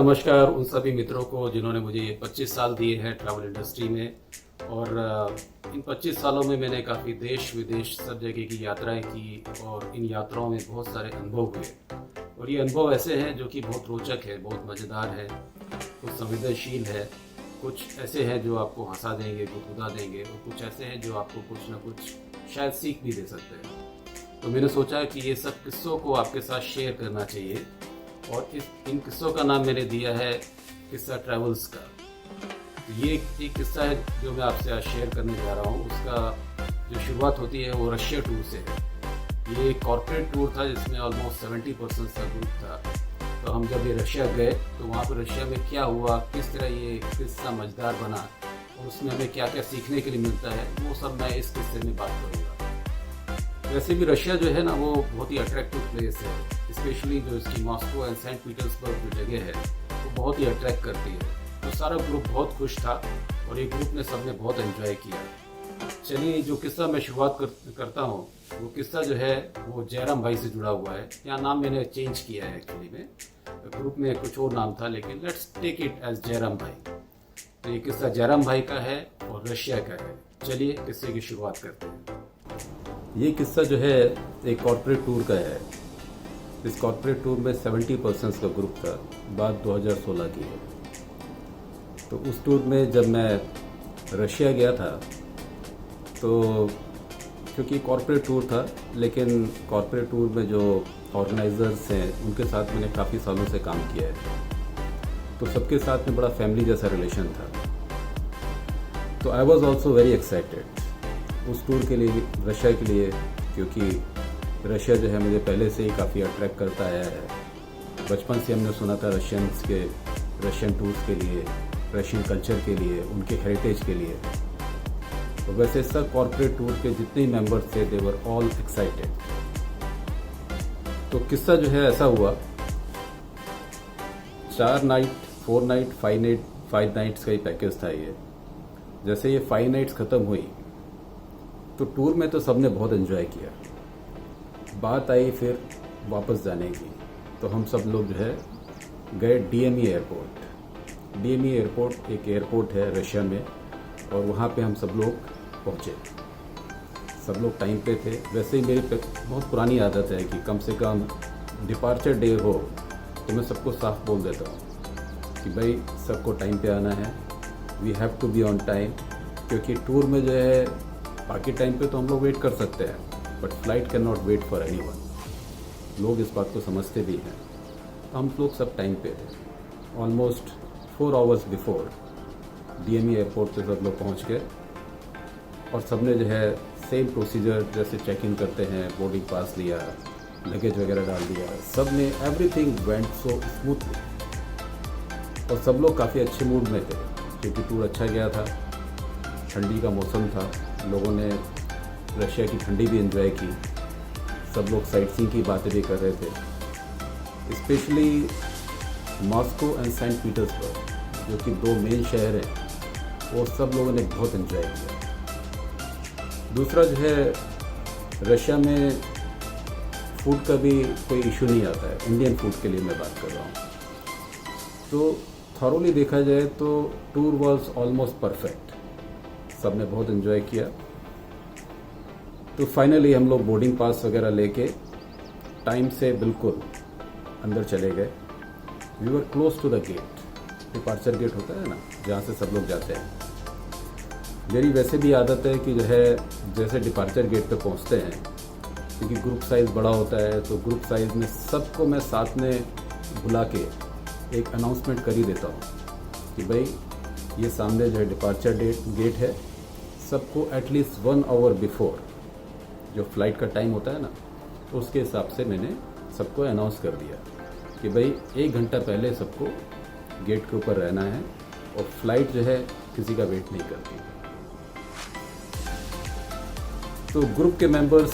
नमस्कार उन सभी मित्रों को जिन्होंने मुझे ये 25 साल दिए हैं ट्रैवल इंडस्ट्री में। और इन 25 सालों में मैंने काफ़ी देश विदेश सब जगह की यात्राएं की और इन यात्राओं में बहुत सारे अनुभव हुए। और ये अनुभव ऐसे हैं जो कि बहुत रोचक है, बहुत मज़ेदार है, कुछ संवेदनशील है, कुछ ऐसे हैं जो आपको हंसा देंगे, गुदगुदा देंगे, और कुछ ऐसे हैं जो आपको कुछ ना कुछ शायद सीख भी दे सकते हैं। तो मैंने सोचा कि ये सब किस्सों को आपके साथ शेयर करना चाहिए और इन किस्सों का नाम मैंने दिया है किस्सा ट्रैवल्स का। तो ये एक किस्सा है जो मैं आपसे आज शेयर करने जा रहा हूँ। उसका जो शुरुआत होती है वो रशिया टूर से है। ये एक कॉर्पोरेट टूर था जिसमें ऑलमोस्ट 70% का ग्रुप था। तो हम जब ये रशिया गए तो वहाँ पर रशिया में क्या हुआ, किस तरह ये किस्सा मज़ेदार बना और उसमें हमें क्या क्या सीखने के लिए मिलता है, वो सब मैं इस किस्से में बात करूँगा। वैसे भी रशिया जो है ना वो बहुत ही अट्रैक्टिव प्लेस है, स्पेशली जो इसकी मॉस्को एंड सेंट पीटर्सबर्ग जो जगह है वो बहुत ही अट्रैक्ट करती है। तो सारा ग्रुप बहुत खुश था और ये ग्रुप ने सबने बहुत एंजॉय किया। चलिए जो किस्सा मैं शुरुआत करता हूँ, वो किस्सा जो है वो जयराम भाई से जुड़ा हुआ है। यहाँ नाम मैंने चेंज किया है, एक्चुअली में ग्रुप में कुछ और नाम था, लेकिन let's take it as Jairam भाई। तो ये किस्सा जयराम भाई का है और रशिया का है। चलिए किस्से की शुरुआत करते हैं। ये किस्सा जो है एक कॉर्पोरेट टूर का है। इस कॉर्पोरेट टूर में 70% का ग्रुप था। बात 2016 की है। तो उस टूर में जब मैं रशिया गया था तो क्योंकि कॉर्पोरेट टूर था, लेकिन कॉर्पोरेट टूर में जो ऑर्गेनाइजर्स हैं उनके साथ मैंने काफ़ी सालों से काम किया है, तो सबके साथ में बड़ा फैमिली जैसा रिलेशन था। तो I was also very excited उस टूर के लिए, रशिया के लिए, क्योंकि रशिया जो है मुझे पहले से ही काफ़ी अट्रैक्ट करता आया है। बचपन से हमने सुना था रशियन टूर्स के लिए, रशियन कल्चर के लिए, उनके हेरिटेज के लिए। तो वैसे सब कॉर्पोरेट टूर के जितने मेंबर्स थे दे वर ऑल एक्साइटेड। तो किस्सा जो है ऐसा हुआ, 4 नाइट 4 नाइट 5 नाइट्स का ही पैकेज था ये। जैसे ये 5 नाइट्स ख़त्म हुई तो टूर में तो सबने बहुत एंजॉय किया। बात आई फिर वापस जाने की, तो हम सब लोग जो है गए डीएमई एयरपोर्ट। डीएमई एयरपोर्ट एक एयरपोर्ट है रशिया में, और वहाँ पे हम सब लोग पहुँचे। सब लोग टाइम पे थे। वैसे ही मेरी बहुत पुरानी आदत है कि कम से कम डिपार्चर डे हो तो मैं सबको साफ बोल देता हूँ कि भाई सबको टाइम पे आना है, we have to be on time. क्योंकि टूर में जो है बाकी टाइम पे तो हम लोग वेट कर सकते हैं, but flight can not wait for anyone. लोग इस बात को समझते भी हैं। तो हम लोग सब टाइम पे थे। Almost 4 hours before DME airport पे सब लोग पहुंच गए, और सबने जो है सेम प्रोसीजर जैसे चेक इन करते हैं, बोर्डिंग पास लिया, लगेज वगैरह डाल दिया। सब ने एवरीथिंग वेंट सो स्मूथली, और सब लोग काफ़ी अच्छे मूड में थे क्योंकि टूर अच्छा गया था। ठंडी का मौसम था, लोगों ने रशिया की ठंडी भी एंजॉय की। सब लोग साइट सीइंग की बातें भी कर रहे थे। Specially Moscow and Saint Petersburg जो कि 2 मेन शहर हैं, वो सब लोगों ने बहुत एंजॉय किया। दूसरा जो है, रशिया में फूड का भी कोई इशू नहीं आता है। इंडियन फूड के लिए मैं बात कर रहा हूँ। तो थॉरोली देखा जाए तो टूर वॉज ऑलमोस्ट परफेक्ट। सब ने बहुत एंजॉय किया। तो फाइनली हम लोग बोर्डिंग पास वगैरह लेके टाइम से बिल्कुल अंदर चले गए। We were close to the gate. Departure gate होता है ना, जहाँ से सब लोग जाते हैं। मेरी वैसे भी आदत है कि जो है जैसे डिपार्चर गेट पे पहुँचते हैं, क्योंकि ग्रुप साइज़ बड़ा होता है, तो ग्रुप साइज़ में सबको मैं साथ में बुला के एक अनाउंसमेंट कर ही देता हूँ कि भाई ये सामने जो है डिपार्चर गेट है। सबको एटलीस्ट 1 आवर बिफोर जो फ्लाइट का टाइम होता है ना, तो उसके हिसाब से मैंने सबको अनाउंस कर दिया कि भाई 1 घंटा पहले सबको गेट के ऊपर रहना है, और फ्लाइट जो है किसी का वेट नहीं करती। तो ग्रुप के मेंबर्स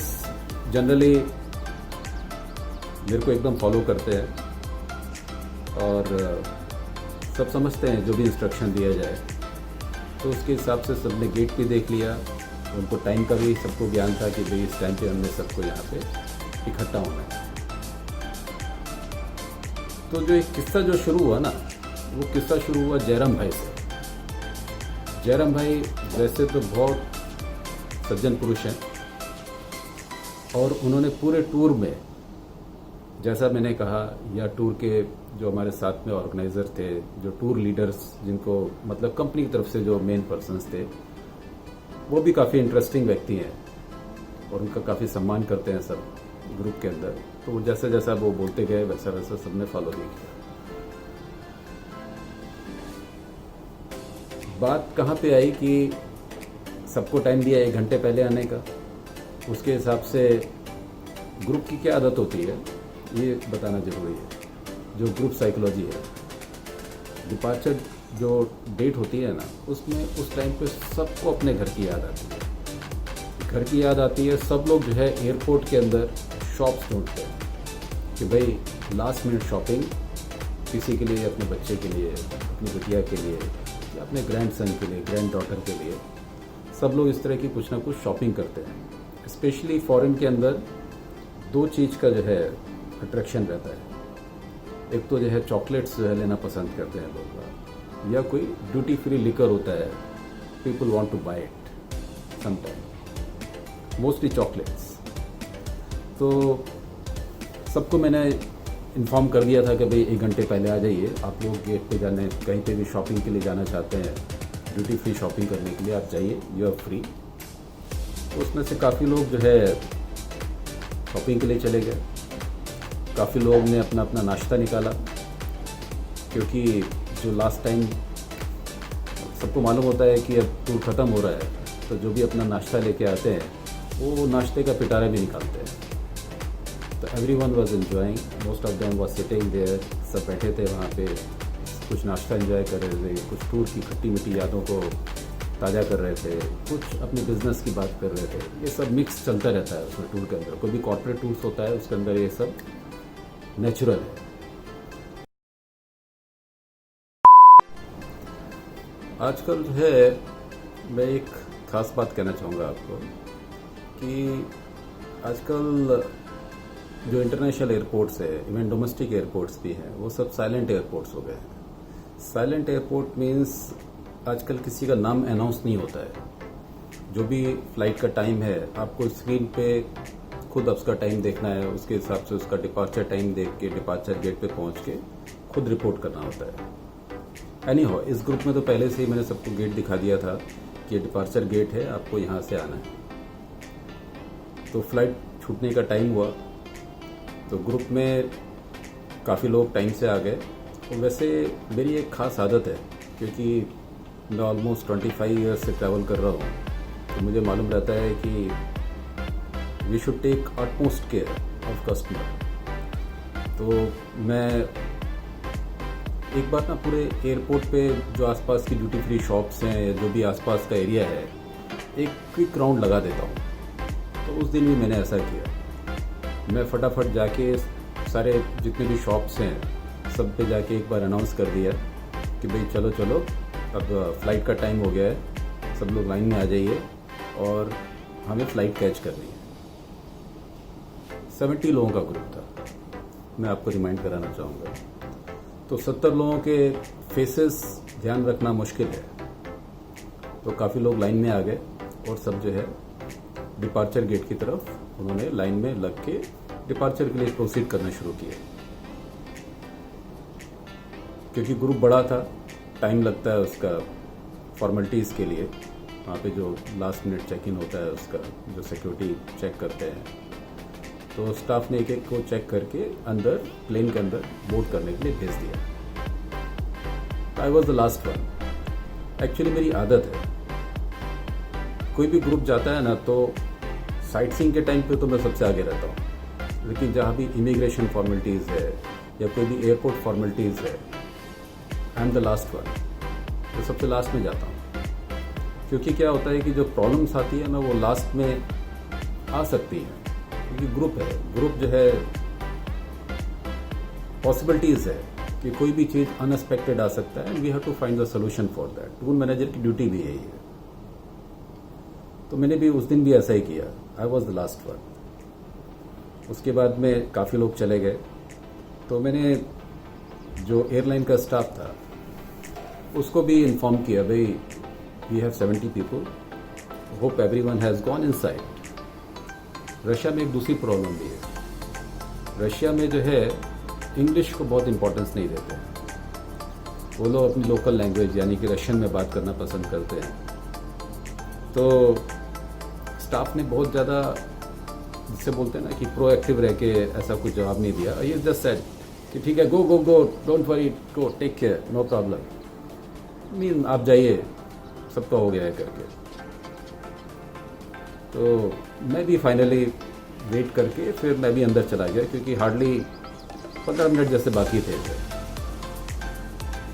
जनरली मेरे को एकदम फॉलो करते हैं और सब समझते हैं जो भी इंस्ट्रक्शन दिया जाए। तो उसके हिसाब से सबने गेट भी देख लिया। उनको टाइम का भी सबको ज्ञान था कि भाई इस टाइम पे हमने सबको यहाँ पे इकट्ठा होना है। तो जो एक किस्सा जो शुरू हुआ ना, वो किस्सा शुरू हुआ जयराम भाई से। जयराम भाई वैसे तो बहुत सज्जन पुरुष हैं और उन्होंने पूरे टूर में, जैसा मैंने कहा, या टूर के जो हमारे साथ में ऑर्गेनाइजर थे, जो टूर लीडर्स, जिनको मतलब कंपनी की तरफ से जो मेन पर्सन्स थे, वो भी काफ़ी इंटरेस्टिंग व्यक्ति हैं और उनका काफ़ी सम्मान करते हैं सब ग्रुप के अंदर। तो वो जैसा जैसा वो बोलते गए वैसा वैसा सबने फॉलो भी किया। बात कहाँ पे आई कि सबको टाइम दिया 1 घंटे पहले आने का, उसके हिसाब से ग्रुप की क्या आदत होती है ये बताना जरूरी है। जो ग्रुप साइकोलॉजी है, डिपार्चर जो डेट होती है ना, उसमें उस टाइम पे सबको अपने घर की याद आती है। घर की याद आती है। सब लोग जो है एयरपोर्ट के अंदर शॉप्स ढूंढते हैं कि भाई लास्ट मिनट शॉपिंग किसी के लिए, अपने बच्चे के लिए, अपनी बिटिया के लिए, या अपने ग्रैंड सन के लिए, ग्रैंड डॉटर के लिए, सब लोग इस तरह की कुछ ना कुछ शॉपिंग करते हैं। स्पेशली फॉरेन के अंदर 2 चीज़ का जो है अट्रैक्शन रहता है। एक तो जो है चॉकलेट्स जो है लेना पसंद करते हैं लोग, या कोई ड्यूटी फ्री लिकर होता है, people want to buy it sometime, mostly chocolates. तो सबको मैंने इन्फॉर्म कर दिया था कि भाई 1 घंटे पहले आ जाइए। आप लोग गेट पे जाने, कहीं पे भी शॉपिंग के लिए जाना चाहते हैं, ड्यूटी फ्री शॉपिंग करने के लिए आप जाइए, यू आर फ्री। तो उसमें से काफ़ी लोग जो है शॉपिंग के लिए चले गए। काफ़ी लोग ने अपना अपना नाश्ता निकाला, क्योंकि जो लास्ट टाइम सबको मालूम होता है कि अब टूर ख़त्म हो रहा है, तो जो भी अपना नाश्ता लेके आते हैं वो नाश्ते का पिटारा भी निकालते हैं। तो everyone was enjoying, most of them was sitting there. सब बैठे थे वहाँ पे, कुछ नाश्ता एंजॉय कर रहे थे, कुछ टूर की खट्टी मीठी यादों को ताज़ा कर रहे थे, कुछ अपने बिजनेस की बात कर रहे थे। ये सब मिक्स चलता रहता है उसमें टूर के अंदर। कोई भी कॉर्पोरेट टूर्स होता है उसके अंदर ये सब नेचुरल है। आजकल जो है, मैं एक ख़ास बात कहना चाहूँगा आपको कि आजकल जो इंटरनेशनल एयरपोर्ट्स है, इवन डोमेस्टिक एयरपोर्ट्स भी हैं, वो सब साइलेंट एयरपोर्ट्स हो गए हैं। साइलेंट एयरपोर्ट मीन्स आजकल किसी का नाम अनाउंस नहीं होता है। जो भी फ्लाइट का टाइम है, आपको स्क्रीन पे खुद उसका टाइम देखना है, उसके हिसाब से उसका डिपार्चर टाइम देख के डिपार्चर गेट पे पहुंच के खुद रिपोर्ट करना होता है। एनी हाउ, इस ग्रुप में तो पहले से ही मैंने सबको गेट दिखा दिया था कि ये डिपार्चर गेट है, आपको यहाँ से आना है। तो फ्लाइट छूटने का टाइम हुआ तो ग्रुप में काफ़ी लोग टाइम से आ गए। और वैसे मेरी एक ख़ास आदत है, क्योंकि मैं ऑलमोस्ट 25 ईयर्स से ट्रैवल कर रहा हूँ, तो मुझे मालूम रहता है कि we should take utmost care of customer. तो मैं एक बार ना पूरे एयरपोर्ट पे जो आसपास की ड्यूटी फ्री शॉप्स हैं या जो भी आसपास का एरिया है, एक क्विक राउंड लगा देता हूँ। तो उस दिन भी मैंने ऐसा किया। मैं फटाफट जाके सारे जितने भी शॉप्स हैं सब पे जाके एक बार अनाउंस कर दिया कि भाई चलो चलो, अब फ्लाइट का टाइम हो गया है, सब लोग लाइन में आ जाइए और हमें फ़्लाइट कैच करनी है। 70 लोगों का ग्रुप था, मैं आपको रिमाइंड कराना चाहूँगा। तो 70 लोगों के फेसेस ध्यान रखना मुश्किल है। तो काफ़ी लोग लाइन में आ गए और सब जो है डिपार्चर गेट की तरफ उन्होंने लाइन में लग के डिपार्चर के लिए प्रोसीड करना शुरू किया। क्योंकि ग्रुप बड़ा था, टाइम लगता है उसका फॉर्मेलिटीज़ के लिए। वहाँ पे जो लास्ट मिनट चेक इन होता है उसका जो सिक्योरिटी चेक करते हैं, तो स्टाफ ने एक एक को चेक करके अंदर प्लेन के अंदर बोर्ड करने के लिए भेज दिया। I was the last one. Actually मेरी आदत है, कोई भी ग्रुप जाता है ना तो साइट सीइंग के टाइम पे तो मैं सबसे आगे रहता हूँ, लेकिन जहाँ भी इमिग्रेशन फॉर्मेलिटीज़ है या कोई भी एयरपोर्ट फॉर्मेलिटीज़ है, I am the last one. तो सबसे लास्ट में जाता हूँ। क्योंकि क्या होता है कि जो प्रॉब्लम्स आती है ना वो लास्ट में आ सकती है, क्योंकि ग्रुप है, ग्रुप जो है पॉसिबिलिटीज़ है कि कोई भी चीज़ अनएक्सपेक्टेड आ सकता है, and we have to find the solution for that. Tour manager की ड्यूटी भी यही है। तो मैंने भी उस दिन भी ऐसा ही किया। I was the last one. उसके बाद में काफ़ी लोग चले गए, तो मैंने जो एयरलाइन का स्टाफ था उसको भी इन्फॉर्म किया, भाई we have 70 people, hope everyone has gone inside. Russia में एक दूसरी प्रॉब्लम भी है, रशिया में जो है इंग्लिश को बहुत इंपॉर्टेंस नहीं देते, वो लोग अपनी लोकल लैंग्वेज यानी कि रशियन में बात करना पसंद करते हैं। तो स्टाफ ने बहुत ज़्यादा, जिससे बोलते हैं ना कि प्रोएक्टिव रह के ऐसा कुछ जवाब नहीं दिया। ये जस्ट सेड कि ठीक है, go go go, don't worry, go, take care, no problem, mean आप जाइए, सबका हो गया है करके। तो मैं भी फाइनली वेट करके फिर मैं भी अंदर चला गया, क्योंकि हार्डली 15 मिनट जैसे बाकी थे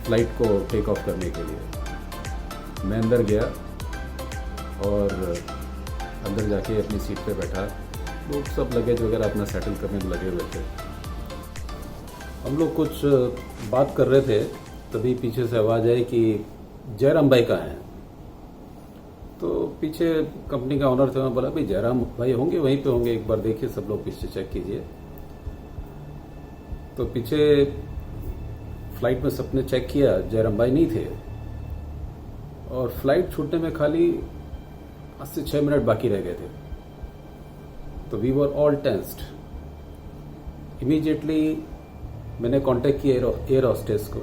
फ्लाइट को टेक ऑफ करने के लिए। मैं अंदर गया और अंदर जाके अपनी सीट पे बैठा, लोग सब लगेज वगैरह अपना सेटल करने में लगे हुए थे। हम लोग कुछ बात कर रहे थे, तभी पीछे से आवाज़ आई कि जयराम भाई कहाँ हैं। तो पीछे कंपनी का ऑनर थे, मैं बोला भाई जयराम भाई होंगे, वहीं पे होंगे, एक बार देखिए, सब लोग पीछे चेक कीजिए। तो पीछे फ्लाइट में सबने चेक किया, जयराम भाई नहीं थे, और फ्लाइट छूटने में खाली 5 से 6 मिनट बाकी रह गए थे। तो we were all tensed. Immediately मैंने कांटेक्ट किया एयर होस्टेस को,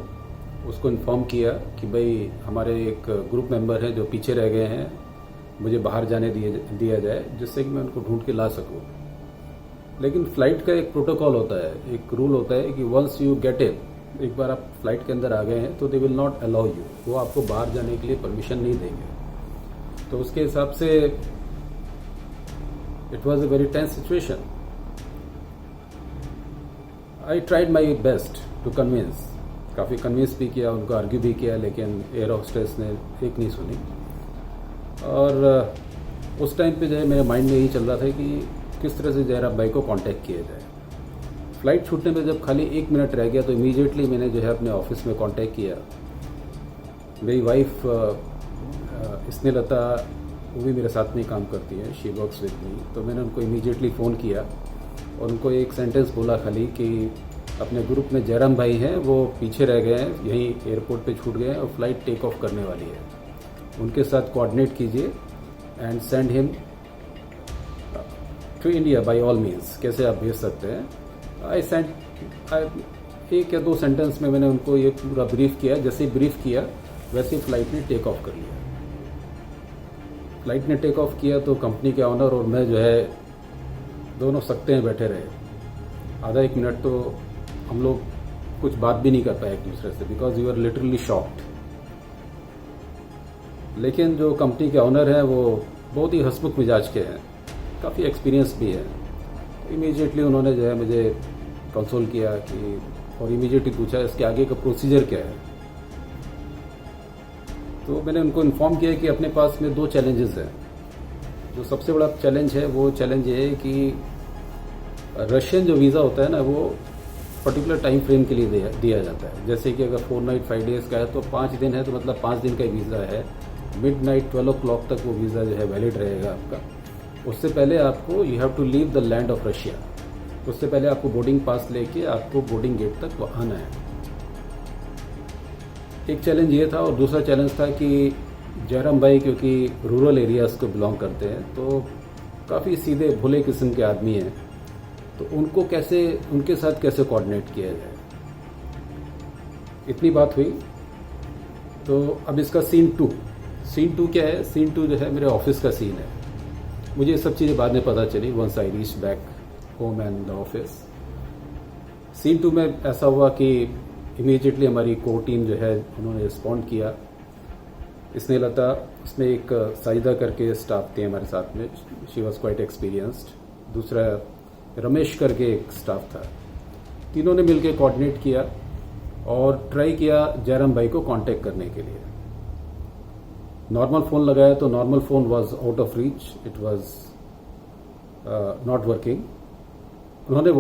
उसको इन्फॉर्म किया कि भाई हमारे एक ग्रुप मेंबर हैं जो पीछे रह गए हैं, मुझे बाहर जाने दिया जाए, जिससे कि मैं उनको ढूंढ के ला सकूं। लेकिन फ्लाइट का एक प्रोटोकॉल होता है, एक रूल होता है कि वंस यू गेट इन, एक बार आप फ्लाइट के अंदर आ गए हैं तो they will not allow you, वो आपको बाहर जाने के लिए परमिशन नहीं देंगे। तो उसके हिसाब से it was a very tense situation. I tried my best to convince, काफ़ी कन्विंस भी किया, उनको आर्ग्यू भी किया, लेकिन एयर होस्टेस ने एक नहीं सुनी। और उस टाइम पे जो है मेरे माइंड में यही चल रहा था कि किस तरह से जयराम भाई को कांटेक्ट किया जाए। फ्लाइट छूटने में जब खाली 1 मिनट रह गया तो इमीडिएटली मैंने जो है अपने ऑफिस में कांटेक्ट किया। मेरी वाइफ स्नेहलता, वो भी मेरे साथ में काम करती है, शी वर्क्स विद मी। तो मैंने उनको इमीडिएटली फ़ोन किया और उनको एक सेंटेंस बोला खाली कि अपने ग्रुप में जयराम भाई हैं, वो पीछे रह गए हैं, यहीं एयरपोर्ट पे छूट गए हैं और फ्लाइट टेक ऑफ करने वाली है, उनके साथ कोऑर्डिनेट कीजिए and send him to India by all means. कैसे आप भेज सकते हैं? आई सेंड, 1 या 2 सेंटेंस में मैंने उनको ये पूरा ब्रीफ किया। जैसे ही ब्रीफ किया वैसे ही फ्लाइट ने टेक ऑफ कर लिया। फ्लाइट ने टेक ऑफ किया तो कंपनी के ऑनर और मैं जो है दोनों सकते हैं बैठे रहे। आधा 1 मिनट तो हम लोग कुछ बात भी नहीं कर पाए एक दूसरे से, because you are literally shocked. लेकिन जो कंपनी के ऑनर हैं वो बहुत ही हंसमुख मिजाज के हैं, काफ़ी एक्सपीरियंस भी है। इमीडिएटली उन्होंने जो है मुझे कंसोल किया कि, और इमीडिएटली पूछा इसके आगे का प्रोसीजर क्या है। तो मैंने उनको इन्फॉर्म किया कि अपने पास में 2 चैलेंजेस हैं। जो सबसे बड़ा चैलेंज है वो चैलेंज ये है कि रशियन जो वीज़ा होता है ना, वो पर्टिकुलर टाइम फ्रेम के लिए दिया जाता है। जैसे कि अगर 4 नाइट 5 डेज़ का है तो 5 दिन है, तो मतलब 5 दिन का वीज़ा है। मिडनाइट 12 o'clock तक वो वीज़ा जो है वैलिड रहेगा आपका। उससे पहले आपको you have to leave the land of Russia. उससे पहले आपको बोर्डिंग पास लेके आपको बोर्डिंग गेट तक आना है। एक चैलेंज ये था, और दूसरा चैलेंज था कि जयराम भाई क्योंकि रूरल एरियाज़ को बिलोंग करते हैं, तो काफ़ी सीधे भोले किस्म के आदमी हैं, तो उनको कैसे, उनके साथ कैसे कोऑर्डिनेट किया जाए। इतनी बात हुई। तो अब इसका सीन 2 क्या है? सीन 2 जो है मेरे ऑफिस का सीन है। मुझे ये सब चीज़ें बाद में पता चली, once I reach back home and the office. Scene 2 में ऐसा हुआ कि इमीडिएटली हमारी कोर टीम जो है उन्होंने रिस्पॉन्ड किया। स्नेहलता, उसमें एक साइदा करके स्टाफ थे हमारे साथ में, शी वॉज क्वाइट एक्सपीरियंस्ड। दूसरा रमेश करके एक स्टाफ था। तीनों ने मिलकर कोऑर्डिनेट किया और ट्राई किया जयराम भाई को कांटेक्ट करने के लिए। नॉर्मल फ़ोन लगाया तो normal phone was out of reach, it was not working. उन्होंने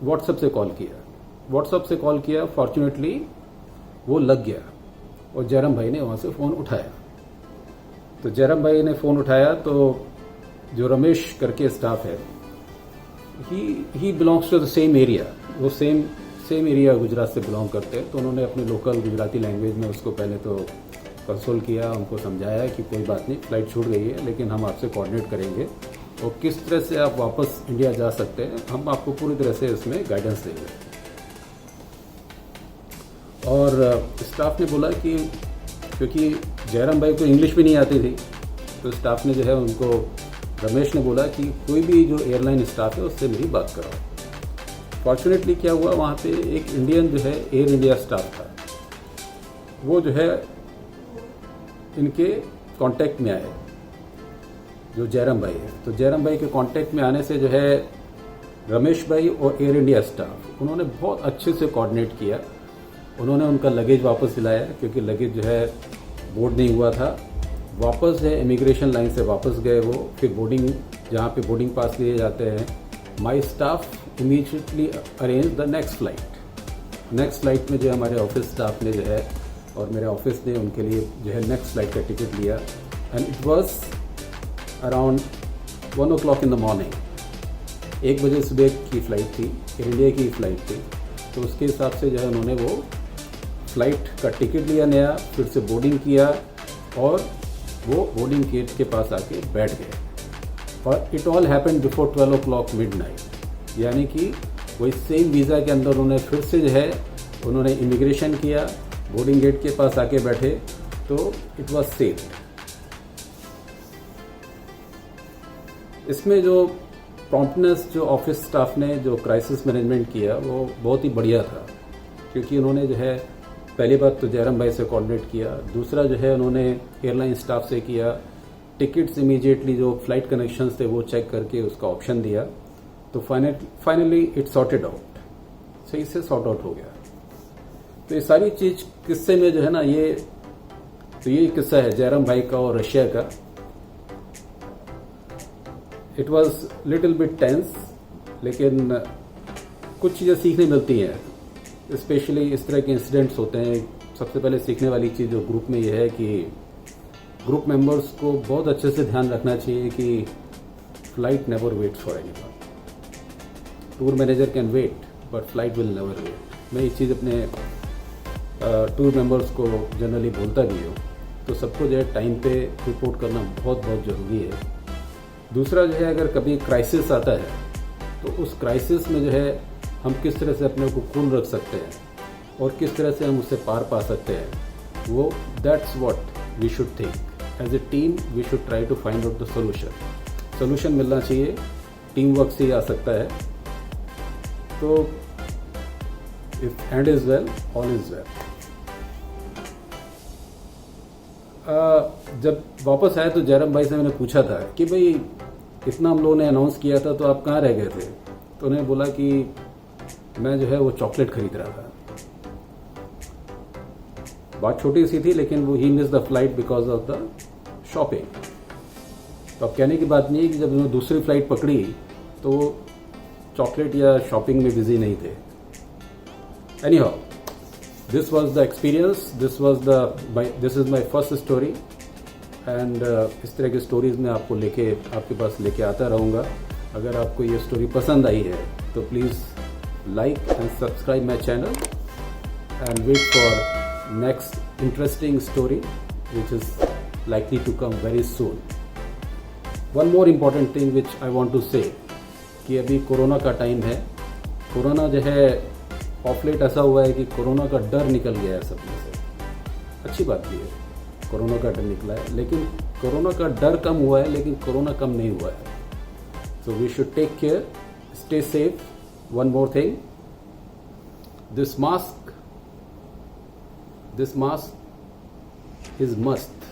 व्हाट्सएप से कॉल किया। फॉर्चुनेटली वो लग गया और जयराम भाई ने वहाँ से फ़ोन उठाया। तो जयराम भाई ने फ़ोन उठाया तो जो रमेश करके स्टाफ है, he belongs to the same area, वो सेम सेम एरिया गुजरात से बिलोंग करते हैं, तो उन्होंने अपने लोकल गुजराती लैंग्वेज में उसको पहले तो कंसोल किया, उनको समझाया कि कोई बात नहीं, फ़्लाइट छूट गई है लेकिन हम आपसे कोऑर्डिनेट करेंगे और किस तरह से आप वापस इंडिया जा सकते हैं, हम आपको पूरी तरह से इसमें गाइडेंस देंगे। और स्टाफ ने बोला कि क्योंकि जयराम भाई को इंग्लिश भी नहीं आती थी, तो स्टाफ ने जो है उनको, रमेश ने बोला कि कोई भी जो एयरलाइन स्टाफ है उससे मेरी बात कराओ। फॉर्चुनेटली क्या हुआ, वहाँ पे एक इंडियन जो है एयर इंडिया स्टाफ था, वो जो है इनके कांटेक्ट में आए, जो जयराम भाई है। तो जयराम भाई के कांटेक्ट में आने से जो है रमेश भाई और एयर इंडिया स्टाफ, उन्होंने बहुत अच्छे से कोऑर्डिनेट किया। उन्होंने उनका लगेज वापस दिलाया, क्योंकि लगेज जो है बोर्ड नहीं हुआ था। वापस है इमिग्रेशन लाइन से वापस गए वो, फिर बोर्डिंग, जहाँ पे बोर्डिंग पास लिए जाते हैं, my staff immediately arrange the next flight. Next flight में जो हमारे ऑफिस स्टाफ ने जो है और मेरे ऑफिस ने उनके लिए जो है नेक्स्ट फ्लाइट का टिकट लिया, and it was around 1 o'clock in the morning. 1 बजे सुबह की फ़्लाइट थी, एयर इंडिया की फ़्लाइट थी। तो उसके हिसाब से जो है उन्होंने वो फ़्लाइट का टिकट लिया नया, फिर से बोर्डिंग किया और वो बोर्डिंग गेट के पास आके बैठ गए। और it all happened before 12 o'clock midnight, यानी कि वही सेम वीज़ा के अंदर उन्होंने फिर से जो है उन्होंने इमिग्रेशन किया, बोर्डिंग गेट के पास आके बैठे, तो इट वाज सेफ। इसमें जो प्रॉम्प्टनेस जो ऑफिस स्टाफ ने जो क्राइसिस मैनेजमेंट किया वो बहुत ही बढ़िया था, क्योंकि उन्होंने जो है पहली बात तो जयराम भाई से कोऑर्डिनेट किया, दूसरा जो है उन्होंने एयरलाइन स्टाफ से किया, टिकट्स इमीडिएटली जो फ्लाइट कनेक्शंस थे वो चेक करके उसका ऑप्शन दिया, तो फाइनली इट सॉर्टेड आउट, सही से सॉर्ट आउट हो गया। तो ये सारी चीज़ किस्से में जो है ना, ये किस्सा है जयराम भाई का और रशिया का। It was little bit tense, लेकिन कुछ चीज़ें सीखने मिलती हैं, स्पेशली इस तरह के इंसिडेंट्स होते हैं। सबसे पहले सीखने वाली चीज़ जो ग्रुप में ये है कि ग्रुप मेंबर्स को बहुत अच्छे से ध्यान रखना चाहिए कि flight never waits for anyone. Tour manager can wait but flight will never wait. मैं ये चीज़ अपने टूर मेंबर्स को जनरली बोलता भी हूँ। तो सबको जो है टाइम पे रिपोर्ट करना बहुत बहुत ज़रूरी है। दूसरा जो है, अगर कभी क्राइसिस आता है तो उस क्राइसिस में जो है हम किस तरह से अपने को कूल रख सकते हैं और किस तरह से हम उससे पार पा सकते हैं, वो that's what we should think. As a team we should try to find out the solution मिलना चाहिए, टीम वर्क से ही आ सकता है। तो if and is well all is well. जब वापस आए तो जयराम भाई से मैंने पूछा था कि भाई इतना हम लोगों ने अनाउंस किया था तो आप कहाँ रह गए थे, तो उन्होंने बोला कि मैं जो है वो चॉकलेट खरीद रहा था। बात छोटी सी थी, लेकिन वो ही miss the flight because of the shopping. तो अब कहने की बात नहीं है कि जब उन्होंने दूसरी फ्लाइट पकड़ी तो वो चॉकलेट या शॉपिंग में बिजी नहीं थे। Any how, this was the experience, this is my first story, and इस तरह की स्टोरीज में आपके पास लेके आता रहूँगा। अगर आपको ये स्टोरी पसंद आई है तो please like and subscribe my channel and wait for next interesting story which is likely to come very soon. One more important thing which I want to say कि अभी कोरोना का टाइम है। Corona जो है of late ऐसा हुआ है कि कोरोना का डर निकल गया है सब में से। अच्छी बात भी है, कोरोना का डर निकला है, लेकिन कोरोना का डर कम हुआ है लेकिन कोरोना कम नहीं हुआ है। So we should take care, stay safe. One more thing, this mask is must,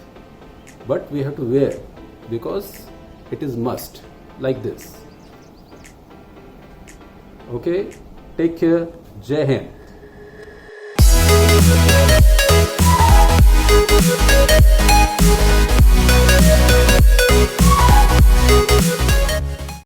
but we have to wear because it is must, like this. Okay, take care. Jai Hind.